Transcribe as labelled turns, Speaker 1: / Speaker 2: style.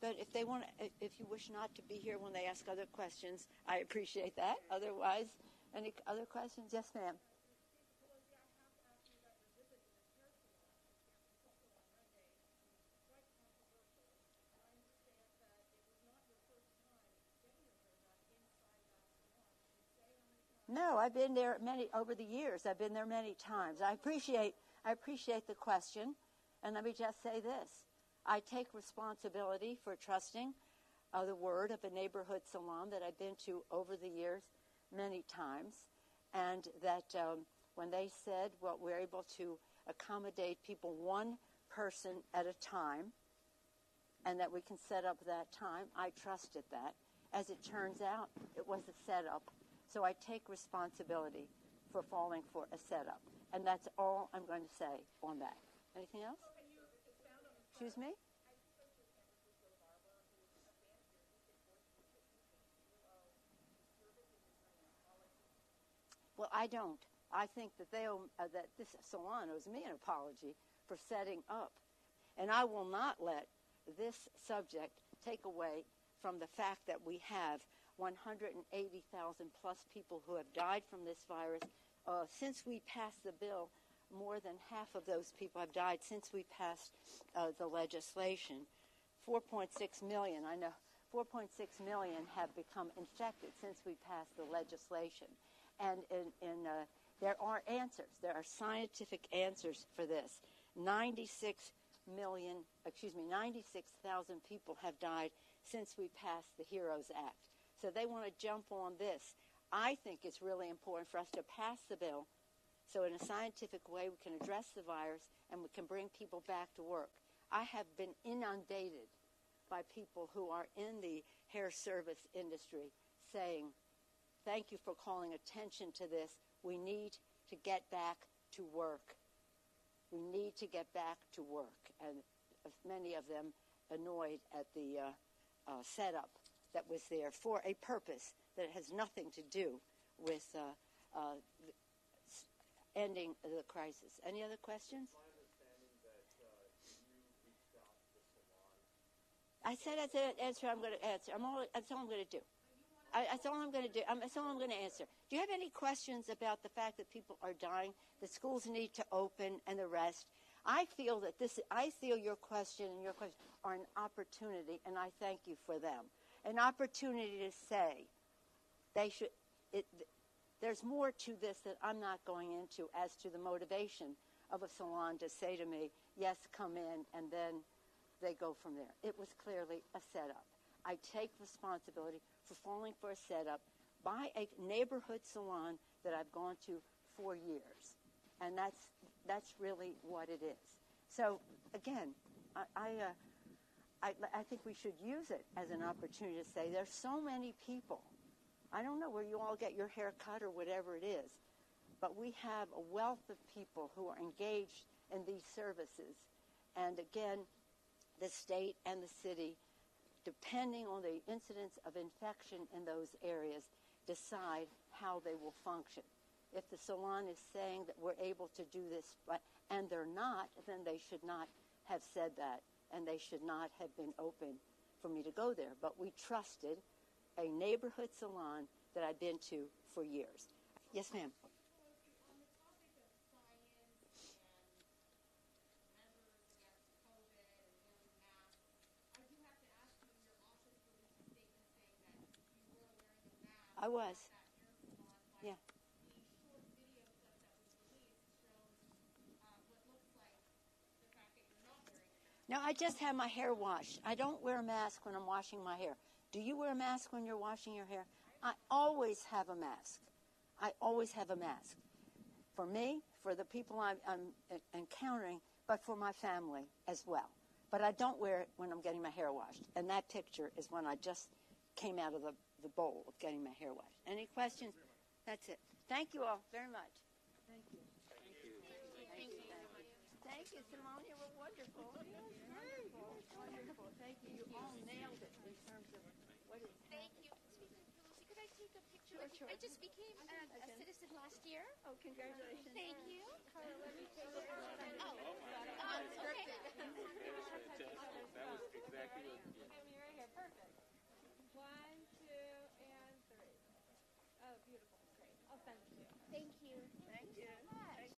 Speaker 1: but if they want, if you wish not to be here when they ask other questions, I appreciate that. Otherwise, any other questions? Yes, ma'am. No, I've been there over the years. I've been there many times. I appreciate the question, and let me just say this. I take responsibility for trusting the word of a neighborhood salon that I've been to over the years many times, and that when they said, well, we're able to accommodate people one person at a time, and that we can set up that time, I trusted that. As it turns out, it was a setup. So I take responsibility for falling for a setup. And that's all I'm going to say on that. Anything else? Excuse me? Well, I don't. I think that that this salon owes me an apology for setting up. And I will not let this subject take away from the fact that we have 180,000 plus people who have died from this virus. Since we passed the bill, more than half of those people have died since we passed the legislation. 4.6 million, I know, 4.6 million have become infected since we passed the legislation. And there are answers. There are scientific answers for this. 96,000 people have died since we passed the HEROES Act. So they want to jump on this. I think it's really important for us to pass the bill so in a scientific way we can address the virus and we can bring people back to work. I have been inundated by people who are in the hair service industry saying, thank you for calling attention to this. We need to get back to work. We need to get back to work. And many of them annoyed at the setup that was there for a purpose that has nothing to do with ending the crisis. Any other questions? I said that's an answer I'm going to answer. That's all I'm going to do. That's all I'm going to do. That's all I'm going to answer. Do you have any questions about the fact that people are dying, that schools need to open, and the rest? I feel your question and your question are an opportunity, and I thank you for them. An opportunity to say there's more to this that I'm not going into as to the motivation of a salon to say to me, yes, come in, and then they go from there. It was clearly a setup. I take responsibility for falling for a setup by a neighborhood salon that I've gone to for years. And that's really what it is. So, again, I think we should use it as an opportunity to say there's so many people. I don't know where you all get your hair cut or whatever it is, but we have a wealth of people who are engaged in these services. And again, the state and the city, depending on the incidence of infection in those areas, decide how they will function. If the salon is saying that we're able to do this, and they're not, then they should not have said that, and they should not have been open for me to go there. But we trusted a neighborhood salon that I've been to for years. Yes, ma'am. I was. Yeah. No, I just have my hair washed. I don't wear a mask when I'm washing my hair. Do you wear a mask when you're washing your hair? I always have a mask. I always have a mask. For me, for the people I'm encountering, but for my family as well. But I don't wear it when I'm getting my hair washed. And that picture is when I just came out of the bowl of getting my hair washed. Any questions? That's it. Thank you all very much. Thank you. Thank you, Salon. You were wonderful. Wonderful. Thank you. You all nailed it in terms of what is.
Speaker 2: Thank you. Speaking of Pelosi, could I take a picture?
Speaker 1: Sure.
Speaker 2: I just became a citizen last year.
Speaker 1: Oh, congratulations.
Speaker 2: Thank you.
Speaker 1: Carla, let me take it.
Speaker 2: Okay.